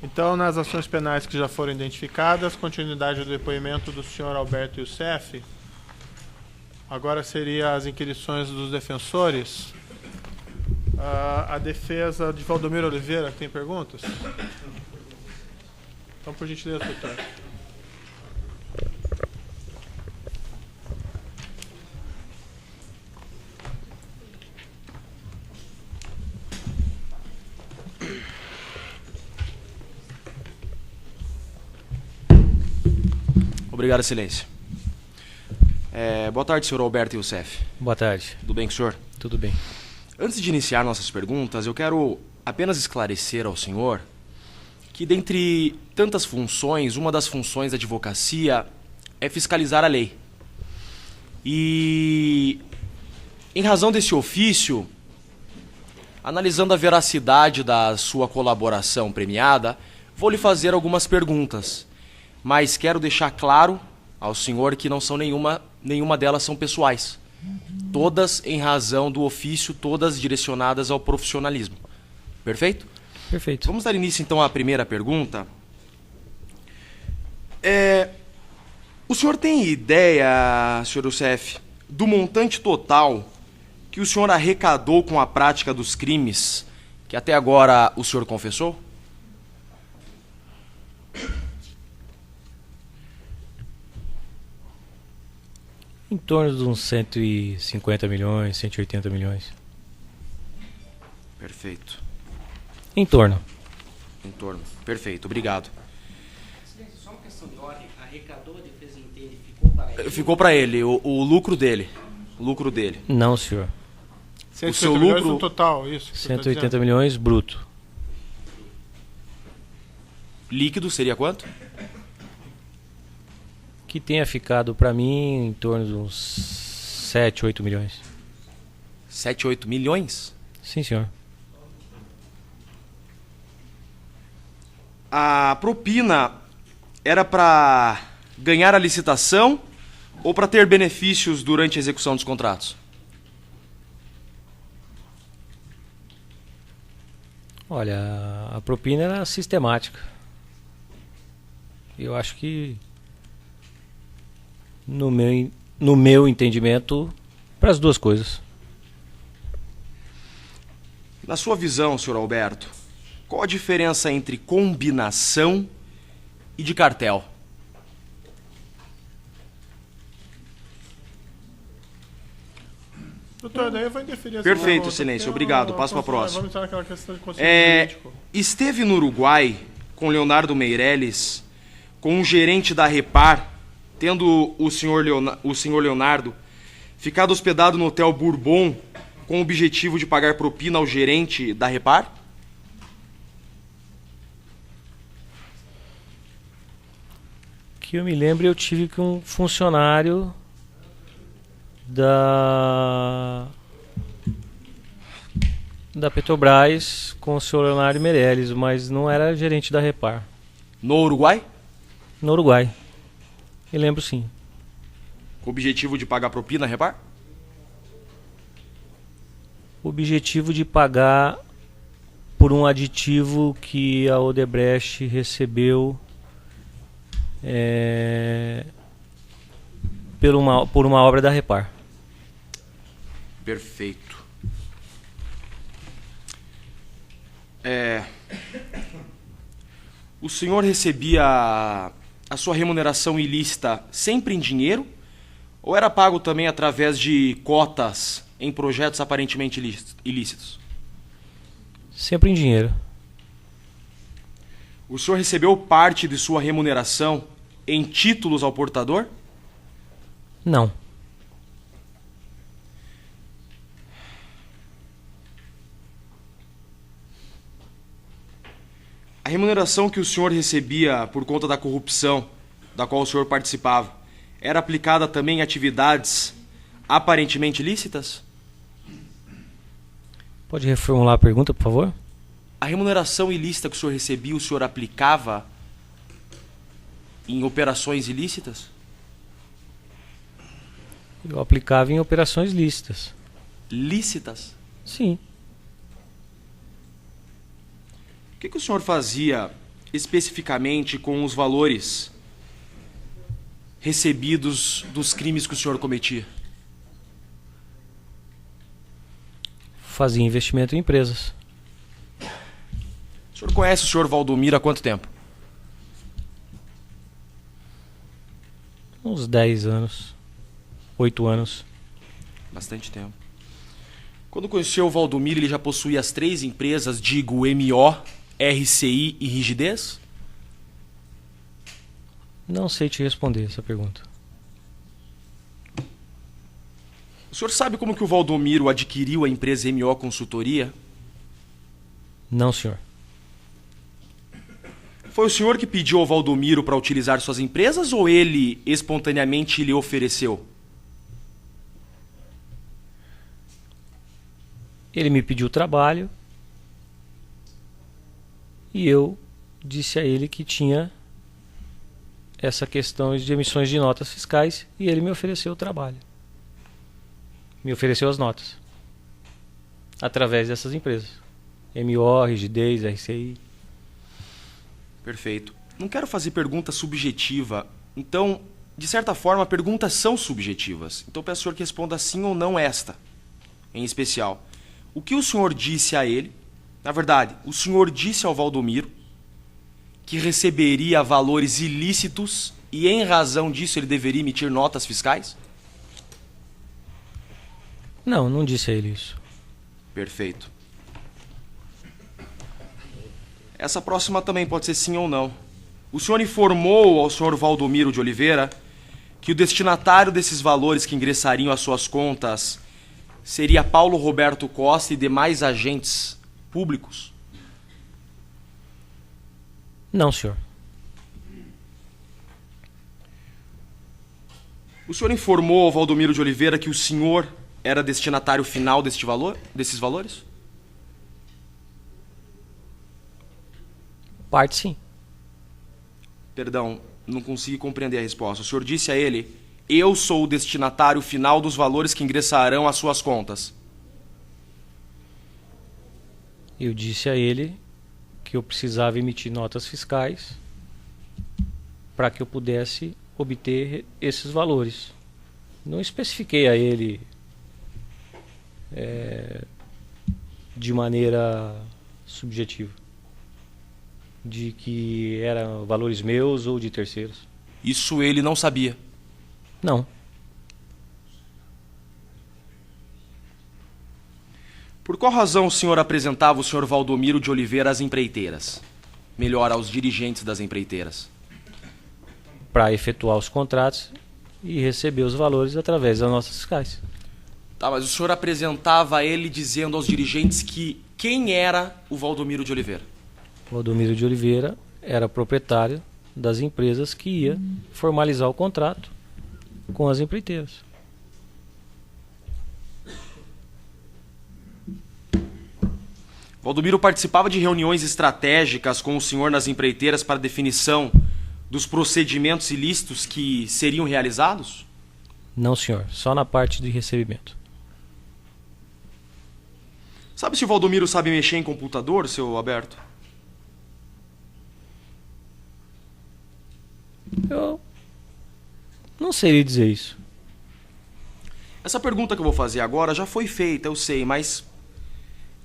Então, nas ações penais que já foram identificadas, continuidade do depoimento do senhor Alberto Youssef. Agora seria as inquirições dos defensores. A defesa de Valdomiro Oliveira, tem perguntas? Então, por gentileza, doutor. Obrigado, excelência. Boa tarde, senhor Alberto Youssef. Boa tarde. Tudo bem com o senhor? Tudo bem. Antes de iniciar nossas perguntas, eu quero apenas esclarecer ao senhor que, dentre tantas funções, uma das funções da advocacia é fiscalizar a lei. E, em razão desse ofício, analisando a veracidade da sua colaboração premiada, vou lhe fazer algumas perguntas. Mas quero deixar claro ao senhor que não são nenhuma delas são pessoais. Todas em razão do ofício, todas direcionadas ao profissionalismo. Perfeito? Perfeito. Vamos dar início então à primeira pergunta. O senhor tem ideia, senhor Youssef, do montante total que o senhor arrecadou com a prática dos crimes que até agora o senhor confessou? Em torno de uns 150 milhões, 180 milhões. Perfeito. Em torno. Em torno. Perfeito, obrigado. Só uma questão de ordem. Arrecadou, a defesa inteira e ficou para ele? Ficou para ele, o lucro dele. O lucro dele. Não, senhor. 150 seu milhões lucro- no total, isso? que você tá 180 dizendo? milhões bruto. Líquido seria quanto? Que tenha ficado para mim em torno de uns 7, 8 milhões. 7, 8 milhões? Sim, senhor. A propina era para ganhar a licitação ou para ter benefícios durante a execução dos contratos? Olha, a propina era sistemática. Eu acho que, no meu entendimento, para as duas coisas. Na sua visão, senhor Alberto, qual a diferença entre combinação e de cartel? Doutor, daí eu vou interferir. essa Perfeito, pergunta, excelência, porque obrigado. eu- Passo pra próxima. Vamos entrar naquela questão de conselho jurídico. Esteve no Uruguai com Leonardo Meirelles, com um gerente da Repar, tendo o senhor Leonardo ficado hospedado no Hotel Bourbon com o objetivo de pagar propina ao gerente da Repar? Que eu me lembro, eu tive com um funcionário da Petrobras com o senhor Leonardo Meirelles, mas não era gerente da Repar. No Uruguai? No Uruguai. Me lembro, sim. Com o objetivo de pagar propina à Repar? O objetivo de pagar por um aditivo que a Odebrecht recebeu por uma obra da Repar. Perfeito. O senhor recebia a sua remuneração ilícita sempre em dinheiro? Ou era pago também através de cotas em projetos aparentemente ilícitos? Sempre em dinheiro. O senhor recebeu parte de sua remuneração em títulos ao portador? Não. A remuneração que o senhor recebia por conta da corrupção da qual o senhor participava era aplicada também em atividades aparentemente ilícitas? Pode reformular a pergunta, por favor? A remuneração ilícita que o senhor recebia, o senhor aplicava em operações ilícitas? Eu aplicava em operações lícitas. Lícitas? Sim. O que o senhor fazia especificamente com os valores recebidos dos crimes que o senhor cometia? Fazia investimento em empresas. O senhor conhece o senhor Valdomiro há quanto tempo? Uns 10 anos. 8 anos. Bastante tempo. Quando conheceu o Valdomiro, ele já possuía as 3 empresas, digo MO, RCI e Rigidez? Não sei te responder essa pergunta. O senhor sabe como que o Valdomiro adquiriu a empresa MO Consultoria? Não, senhor. Foi o senhor que pediu ao Valdomiro para utilizar suas empresas ou ele espontaneamente lhe ofereceu? Ele me pediu trabalho e eu disse a ele que tinha essa questão de emissões de notas fiscais e ele me ofereceu o trabalho. Me ofereceu as notas através dessas empresas. MO, Rigidez, RCI. Perfeito. Não quero fazer pergunta subjetiva, então, de certa forma, perguntas são subjetivas. Então peço ao senhor que responda sim ou não esta, em especial. O que o senhor disse a ele? Na verdade, o senhor disse ao Valdomiro que receberia valores ilícitos e, em razão disso, ele deveria emitir notas fiscais? Não, não disse a ele isso. Perfeito. Essa próxima também pode ser sim ou não. O senhor informou ao senhor Valdomiro de Oliveira que o destinatário desses valores que ingressariam às suas contas seria Paulo Roberto Costa e demais agentes públicos? Não, senhor. O senhor informou ao Valdomiro de Oliveira que o senhor era destinatário final desses valores? Parte sim. Perdão, não consegui compreender a resposta. O senhor disse a ele: eu sou o destinatário final dos valores que ingressarão às suas contas. Eu disse a ele que eu precisava emitir notas fiscais para que eu pudesse obter esses valores. Não especifiquei a ele de maneira subjetiva de que eram valores meus ou de terceiros. Isso ele não sabia. Não. Por qual razão o senhor apresentava o senhor Valdomiro de Oliveira às empreiteiras? Melhor, aos dirigentes das empreiteiras. Para efetuar os contratos e receber os valores através das notas fiscais. Tá, mas o senhor apresentava ele dizendo aos dirigentes que quem era o Valdomiro de Oliveira? O Valdomiro de Oliveira era proprietário das empresas que ia formalizar o contrato com as empreiteiras. Valdomiro participava de reuniões estratégicas com o senhor nas empreiteiras para definição dos procedimentos ilícitos que seriam realizados? Não, senhor. Só na parte de recebimento. Sabe se o Valdomiro sabe mexer em computador, seu Alberto? Eu não sei lhe dizer isso. Essa pergunta que eu vou fazer agora já foi feita, eu sei, mas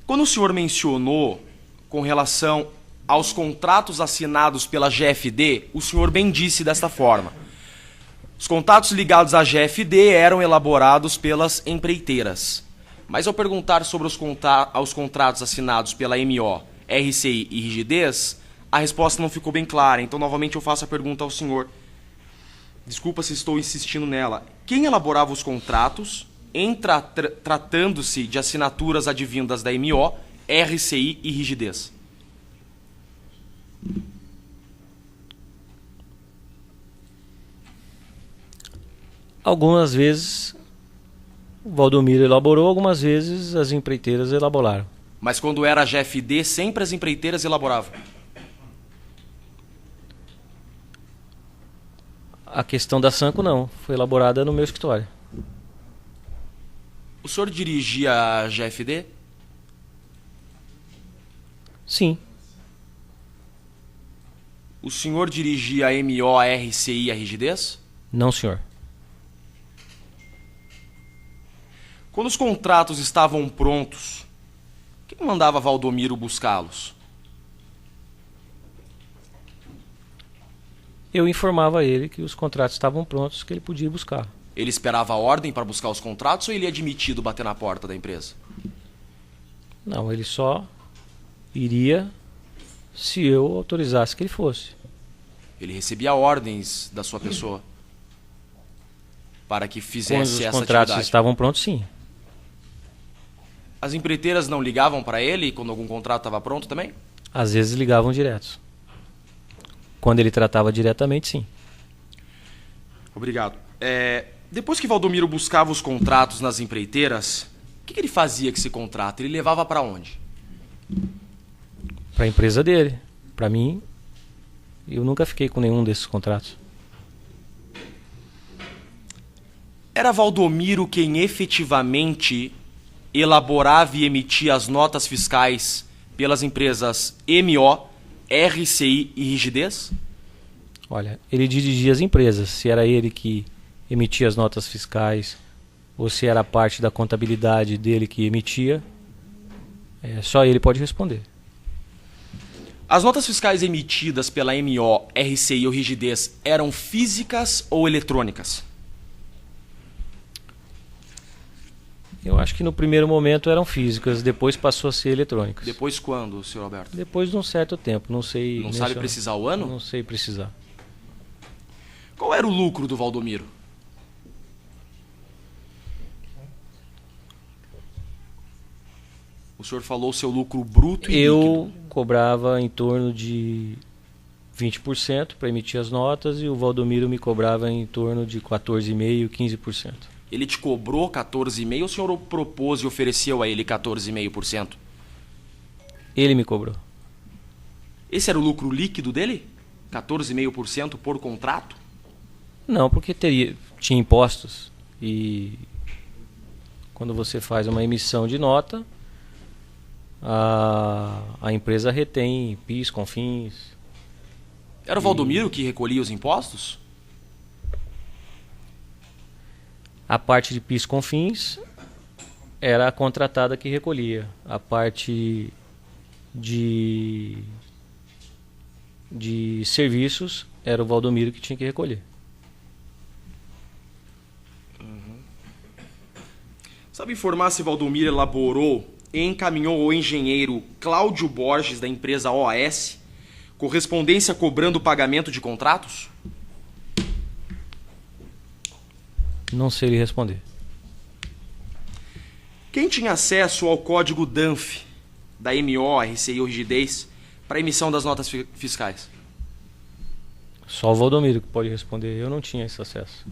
quando o senhor mencionou com relação aos contratos assinados pela GFD, o senhor bem disse desta forma: os contratos ligados à GFD eram elaborados pelas empreiteiras. Mas ao perguntar sobre os contratos assinados pela MO, RCI e Rigidez, a resposta não ficou bem clara. Então, novamente, eu faço a pergunta ao senhor. Desculpa se estou insistindo nela. Quem elaborava os contratos tratando-se de assinaturas advindas da MO, RCI e Rigidez? Algumas vezes o Valdomiro elaborou, algumas vezes as empreiteiras elaboraram. Mas quando era a GFD, sempre as empreiteiras elaboravam? A questão da Sanco não, foi elaborada no meu escritório. O senhor dirigia a GFD? Sim. O senhor dirigia a MO, a RCI e a Rigidez? Não, senhor. Quando os contratos estavam prontos, quem mandava Valdomiro buscá-los? Eu informava ele que os contratos estavam prontos, que ele podia ir buscar. Ele esperava a ordem para buscar os contratos ou ele ia admitido bater na porta da empresa? Não, ele só iria se eu autorizasse que ele fosse. Ele recebia ordens da sua pessoa para que Quando fizesse os essa contratos atividade. estavam prontos, sim. As empreiteiras não ligavam para ele quando algum contrato estava pronto também? Às vezes ligavam diretos. Quando ele tratava diretamente, sim. Obrigado. Depois que Valdomiro buscava os contratos nas empreiteiras, o que ele fazia com esse contrato? Ele levava para onde? Para a empresa dele. Para mim, eu nunca fiquei com nenhum desses contratos. Era Valdomiro quem efetivamente elaborava e emitia as notas fiscais pelas empresas MO, RCI e Rigidez? Olha, ele dirigia as empresas. Se era ele que emitia as notas fiscais ou se era parte da contabilidade dele que emitia, só ele pode responder. As notas fiscais emitidas pela MO, RCI ou Rigidez eram físicas ou eletrônicas? Eu acho que no primeiro momento eram físicas, depois passou a ser eletrônicas. Depois quando, senhor Alberto? Depois de um certo tempo, não sei... Não sabe precisar o ano? Não sei precisar. Qual era o lucro do Valdomiro? O senhor falou o seu lucro bruto e Eu líquido. cobrava em torno de 20% para emitir as notas e o Valdomiro me cobrava em torno de 14,5%, 15%. Ele te cobrou 14,5% ou o senhor propôs e ofereceu a ele 14,5%? Ele me cobrou. Esse era o lucro líquido dele? 14,5% por contrato? Não, porque tinha impostos e quando você faz uma emissão de nota, a empresa retém PIS, CONFINS. Era o Valdomiro que recolhia os impostos? A parte de PIS, CONFINS era a contratada que recolhia. A parte de serviços era o Valdomiro que tinha que recolher. Sabe informar se Valdomiro elaborou e encaminhou ao engenheiro Cláudio Borges, da empresa OAS, correspondência cobrando o pagamento de contratos? Não sei lhe responder. Quem tinha acesso ao código DANF da MO, RCI ou Rigidez para emissão das notas fiscais? Só o Valdomiro que pode responder. Eu não tinha esse acesso.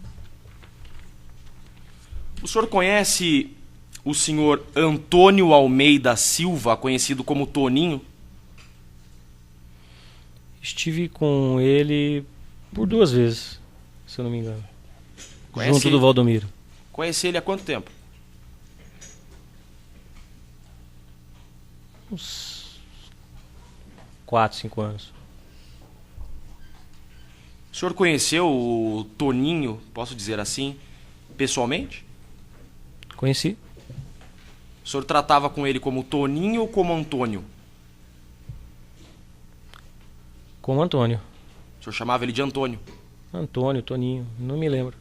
O senhor conhece o senhor Antônio Almeida Silva, conhecido como Toninho? Estive com ele por 2 vezes, se eu não me engano. Conhece Junto ele? do Valdomiro. Conhece ele há quanto tempo? Uns 4, 5 anos. O senhor conheceu o Toninho, posso dizer assim, pessoalmente? Conheci. O senhor tratava com ele como Toninho ou como Antônio? Com o Antônio. O senhor chamava ele de Antônio. Antônio, Toninho, não me lembro.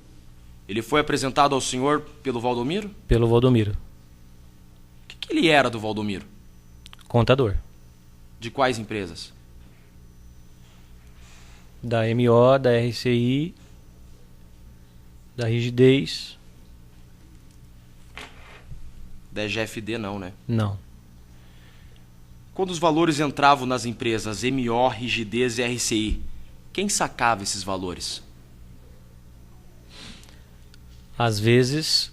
Ele foi apresentado ao senhor pelo Valdomiro? Pelo Valdomiro. O que ele era do Valdomiro? Contador. De quais empresas? Da MO, da RCI, da Rigidez. Da GFD não, né? Não. Quando os valores entravam nas empresas MO, Rigidez e RCI, quem sacava esses valores? Às vezes,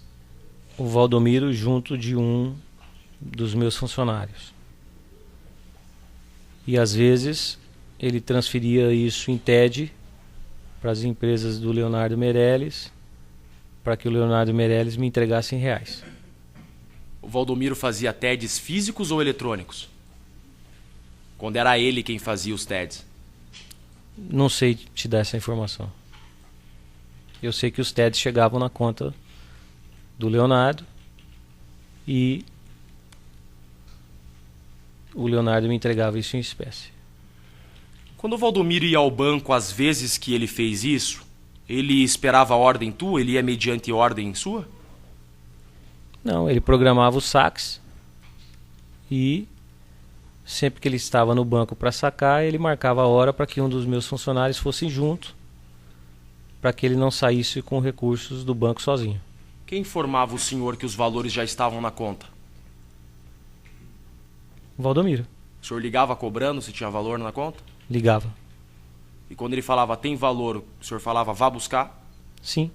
o Valdomiro junto de um dos meus funcionários. E às vezes, ele transferia isso em TED para as empresas do Leonardo Meirelles, para que o Leonardo Meirelles me entregasse em reais. O Valdomiro fazia TEDs físicos ou eletrônicos? Quando era ele quem fazia os TEDs? Não sei te dar essa informação. Eu sei que os TEDs chegavam na conta do Leonardo e o Leonardo me entregava isso em espécie. Quando o Valdomiro ia ao banco, às vezes que ele fez isso, ele esperava ordem tua? Ele ia mediante ordem sua? Não, ele programava os saques e sempre que ele estava no banco para sacar, ele marcava a hora para que um dos meus funcionários fosse junto, para que ele não saísse com recursos do banco sozinho. Quem informava o senhor que os valores já estavam na conta? Valdomiro. O senhor ligava cobrando se tinha valor na conta? Ligava. E quando ele falava tem valor, o senhor falava vá buscar? Sim.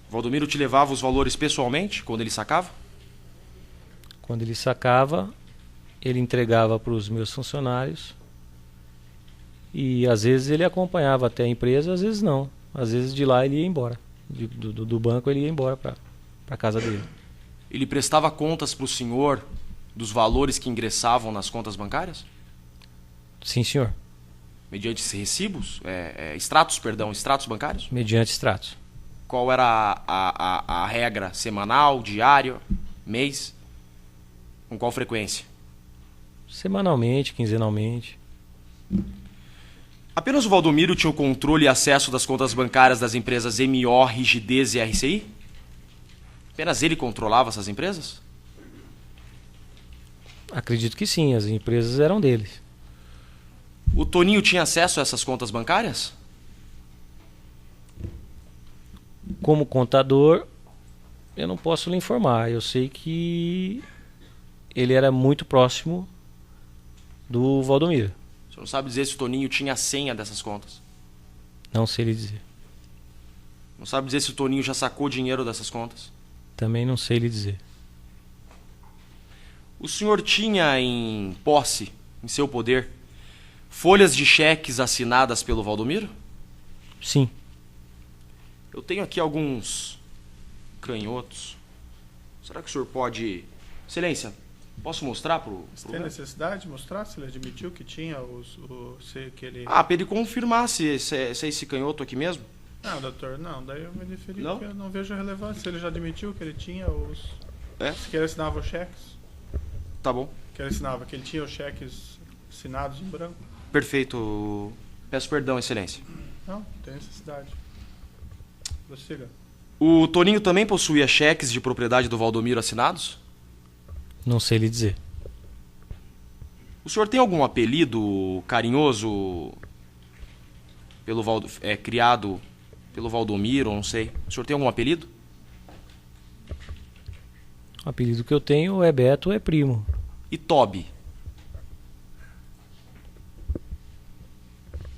O Valdomiro te levava os valores pessoalmente quando ele sacava? Quando ele sacava, ele entregava para os meus funcionários e às vezes ele acompanhava até a empresa, às vezes não. Às vezes de lá ele ia embora. Do banco ele ia embora para a casa dele. Ele prestava contas para o senhor dos valores que ingressavam nas contas bancárias? Sim, senhor. Mediante recibos? Extratos bancários? Mediante extratos. Qual era a regra? Semanal, diário, mês? Com qual frequência? Semanalmente, quinzenalmente. Apenas o Valdomiro tinha o controle e acesso das contas bancárias das empresas MO, Rigidez e RCI? Apenas ele controlava essas empresas? Acredito que sim, as empresas eram deles. O Toninho tinha acesso a essas contas bancárias? Como contador, eu não posso lhe informar. Eu sei que ele era muito próximo do Valdomiro. O senhor não sabe dizer se o Toninho tinha a senha dessas contas? Não sei lhe dizer. Não sabe dizer se o Toninho já sacou dinheiro dessas contas? Também não sei lhe dizer. O senhor tinha em posse, em seu poder, folhas de cheques assinadas pelo Valdomiro? Sim. Eu tenho aqui alguns canhotos. Será que o senhor pode... Excelência, posso mostrar pro... Você tem necessidade de mostrar se ele admitiu que tinha que ele... para ele confirmar se é esse canhoto aqui mesmo. Não, doutor, não. Daí eu me referi Não? que eu não vejo relevância. Ele já admitiu que ele tinha os... É? Que ele assinava os cheques. Tá bom. Que ele assinava, que ele tinha os cheques assinados em branco. Perfeito. Peço perdão, excelência. Não tem necessidade. Prossiga. O Toninho também possuía cheques de propriedade do Valdomiro assinados? Não sei lhe dizer. O senhor tem algum apelido carinhoso criado pelo Valdomiro, não sei? O senhor tem algum apelido? O apelido que eu tenho é Beto, é primo. E Toby?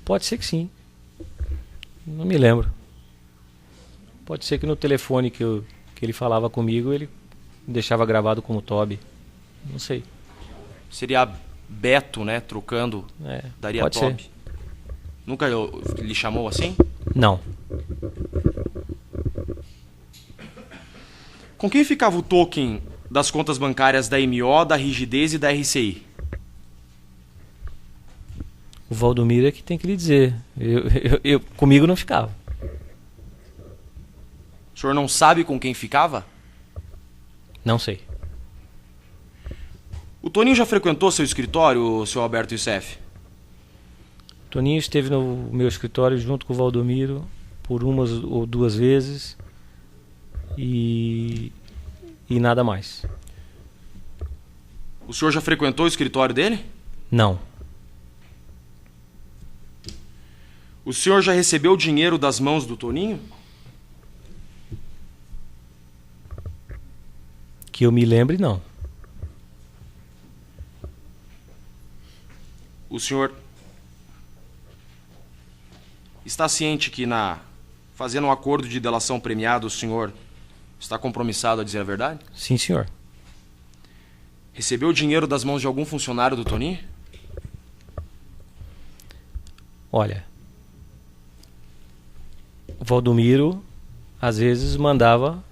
Pode ser que sim. Não me lembro. Pode ser que no telefone que ele falava comigo, ele deixava gravado como Toby. Não sei. Seria Beto, né? Trocando. Daria pode Toby. ser. Nunca lhe chamou assim? Não. Com quem ficava o token das contas bancárias da MO, da Rigidez e da RCI? O Valdomiro é que tem que lhe dizer. Comigo não ficava. O senhor não sabe com quem ficava? Não sei. O Toninho já frequentou seu escritório, seu Alberto Youssef? Toninho esteve no meu escritório junto com o Valdomiro por umas ou duas vezes e nada mais. O senhor já frequentou o escritório dele? Não. O senhor já recebeu dinheiro das mãos do Toninho? Que eu me lembre, não. O senhor está ciente que fazendo um acordo de delação premiada, o senhor está compromissado a dizer a verdade? Sim, senhor. Recebeu dinheiro das mãos de algum funcionário do Toninho? Olha, o Valdomiro às vezes mandava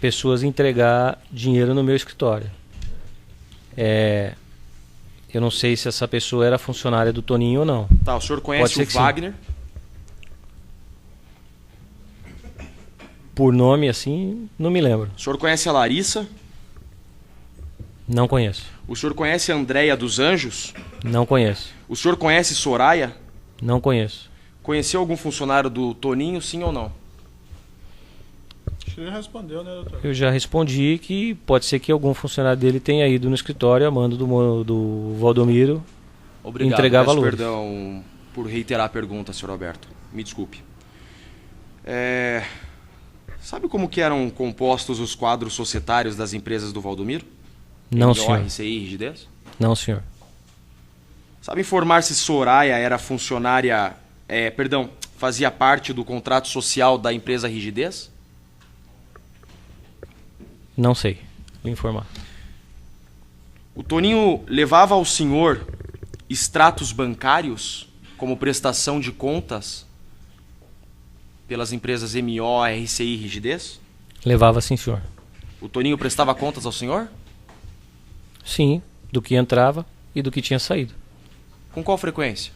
pessoas entregar dinheiro no meu escritório. Eu não sei se essa pessoa era funcionária do Toninho ou não. Tá, o senhor Pode conhece ser o que sim. Wagner? Por nome, assim, não me lembro. O senhor conhece a Larissa? Não conheço. O senhor conhece a Andréia dos Anjos? Não conheço. O senhor conhece Soraya? Não conheço. Conheceu algum funcionário do Toninho, sim ou não? Acho que ele respondeu, né, doutor? Eu já respondi que pode ser que algum funcionário dele tenha ido no escritório a mando do Valdomiro Obrigado. entregar Peço valores. perdão por reiterar a pergunta, senhor Alberto. Me desculpe. Sabe como que eram compostos os quadros societários das empresas do Valdomiro? Não, MO, senhor. RCI e Rigidez? Não, senhor. Sabe informar se Soraya era funcionária... fazia parte do contrato social da empresa Rigidez? Não sei. Vou informar. O Toninho levava ao senhor extratos bancários como prestação de contas pelas empresas MO, RCI e Rigidez? Levava sim, senhor. O Toninho prestava contas ao senhor? Sim, do que entrava e do que tinha saído. Com qual frequência?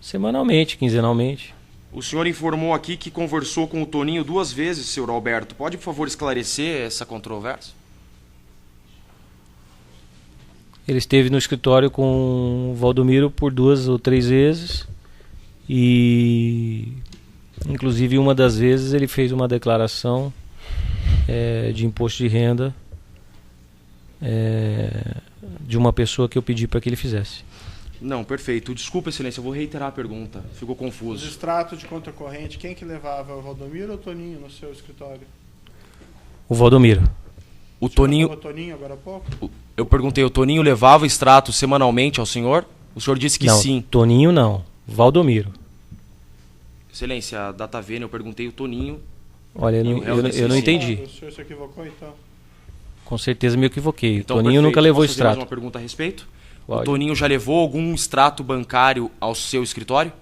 Semanalmente, quinzenalmente. O senhor informou aqui que conversou com o Toninho 2 vezes, senhor Alberto. Pode, por favor, esclarecer essa controvérsia? Ele esteve no escritório com o Valdomiro por 2 ou 3 vezes e, inclusive, uma das vezes ele fez uma declaração de imposto de renda de uma pessoa que eu pedi para que ele fizesse. Não, perfeito. Desculpa, excelência, eu vou reiterar a pergunta. Ficou Os confuso. extratos de conta corrente, quem que levava? O Valdomiro ou o Toninho no seu escritório? O Valdomiro. O Toninho... Falou Toninho agora há pouco? Eu perguntei, o Toninho levava extrato semanalmente ao senhor? O senhor disse que não, sim. Toninho não. Valdomiro. Excelência, a data vênia, eu perguntei o Toninho. Olha, E o réu disse eu não sim. entendi. O senhor se equivocou, então? Com certeza me equivoquei. Então, Toninho perfeito. nunca levou Posso fazer mais extrato. uma pergunta a respeito? O Pode. Toninho já levou algum extrato bancário ao seu escritório?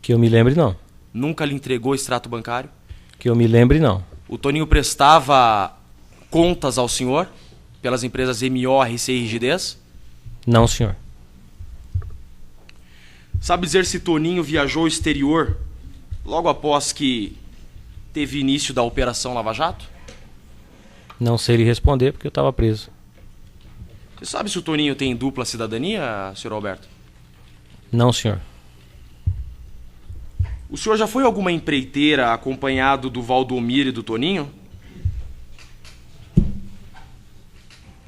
Que eu me lembre, não. Nunca lhe entregou extrato bancário? Que eu me lembre, não. O Toninho prestava contas ao senhor pelas empresas MO, RCI e Rigidez? Não, senhor. Sabe dizer se Toninho viajou ao exterior logo após que teve início da Operação Lava Jato? Não sei lhe responder porque eu estava preso. Você sabe se o Toninho tem dupla cidadania, senhor Alberto? Não, senhor. O senhor já foi a alguma empreiteira acompanhado do Valdomiro e do Toninho?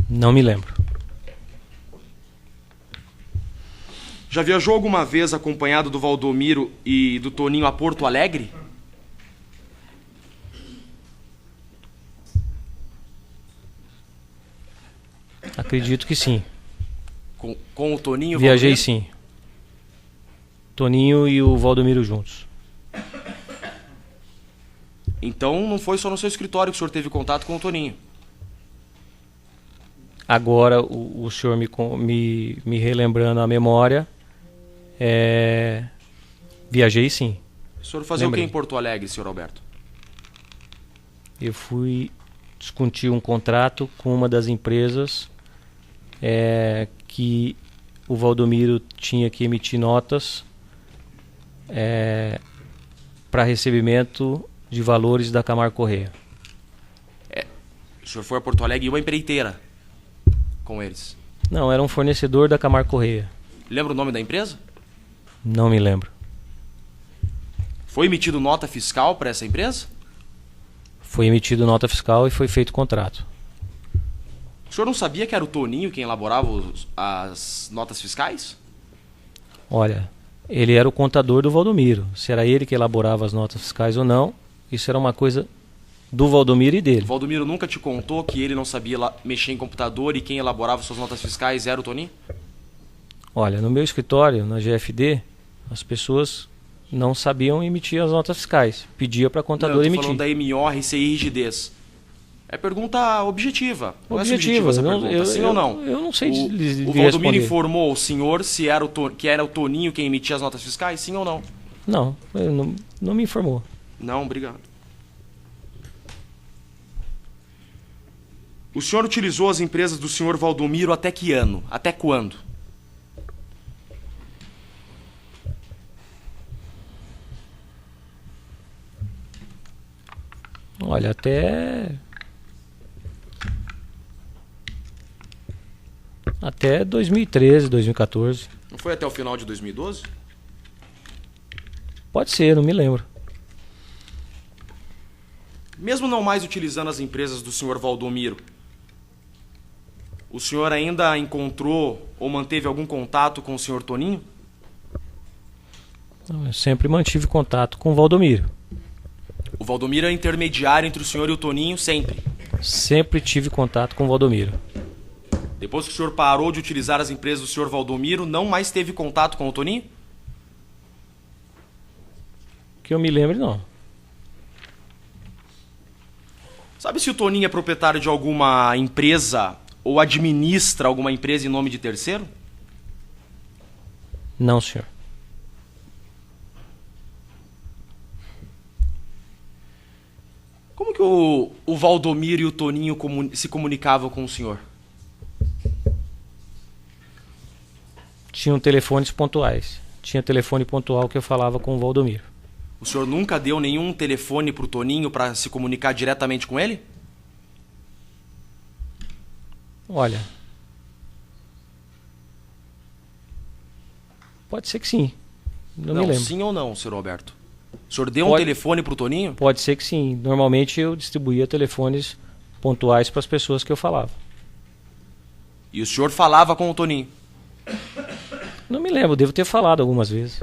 Não me lembro. Já viajou alguma vez acompanhado do Valdomiro e do Toninho a Porto Alegre? Acredito que sim. Com o Toninho e o Viajei Valdomiro? sim. Toninho e o Valdomiro juntos. Então não foi só no seu escritório que o senhor teve contato com o Toninho. Agora o senhor me relembrando a memória, viajei sim. O senhor fazia Lembrei. o que em Porto Alegre, senhor Alberto? Eu fui discutir um contrato com uma das empresas que o Valdomiro tinha que emitir notas para recebimento de valores da Camargo Correia. O senhor foi a Porto Alegre e uma empreiteira com eles. Não, era um fornecedor da Camargo Correia. Lembra o nome da empresa? Não me lembro. Foi emitido nota fiscal para essa empresa? Foi emitido nota fiscal e foi feito contrato. O senhor não sabia que era o Toninho quem elaborava as notas fiscais? Olha, ele era o contador do Valdomiro. Se era ele que elaborava as notas fiscais ou não, isso era uma coisa do Valdomiro e O dele. Valdomiro nunca te contou que ele não sabia mexer em computador e quem elaborava suas notas fiscais era o Toninho? Olha, no meu escritório, na GFD, as pessoas não sabiam emitir as notas fiscais. Pedia para Não, contador eu tô emitir. falando da MO, RCI e Rigidez. É pergunta objetiva. Não é Objetiva, subjetiva essa não, pergunta, sim ou não? Eu não sei O lhe Valdomiro responder. informou o senhor se era que era o Toninho quem emitia as notas fiscais, sim ou não? Não, ele não me informou. Não, obrigado. O senhor utilizou as empresas do senhor Valdomiro até que ano? Até quando? Olha, até 2013, 2014. Não foi até o final de 2012? Pode ser, não me lembro. Mesmo não mais utilizando as empresas do senhor Valdomiro, o senhor ainda encontrou ou manteve algum contato com o senhor Toninho? Eu sempre mantive contato com o Valdomiro. O Valdomiro é intermediário entre o senhor e o Toninho sempre. Sempre tive contato com o Valdomiro. Depois que o senhor parou de utilizar as empresas do senhor Valdomiro, não mais teve contato com o Toninho? Que eu me lembre, não. Sabe se o Toninho é proprietário de alguma empresa ou administra alguma empresa em nome de terceiro? Não, senhor. Como que o Valdomiro e o Toninho se comunicavam com o senhor? Tinham telefones pontuais. Tinha telefone pontual que eu falava com o Valdomiro. O senhor nunca deu nenhum telefone pro Toninho para se comunicar diretamente com ele? Olha, pode ser que sim. Não me lembro. Sim ou não, senhor Alberto? O senhor deu um telefone pro Toninho? Pode ser que sim. Normalmente eu distribuía telefones pontuais para as pessoas que eu falava. E o senhor falava com o Toninho? Não me lembro, devo ter falado algumas vezes.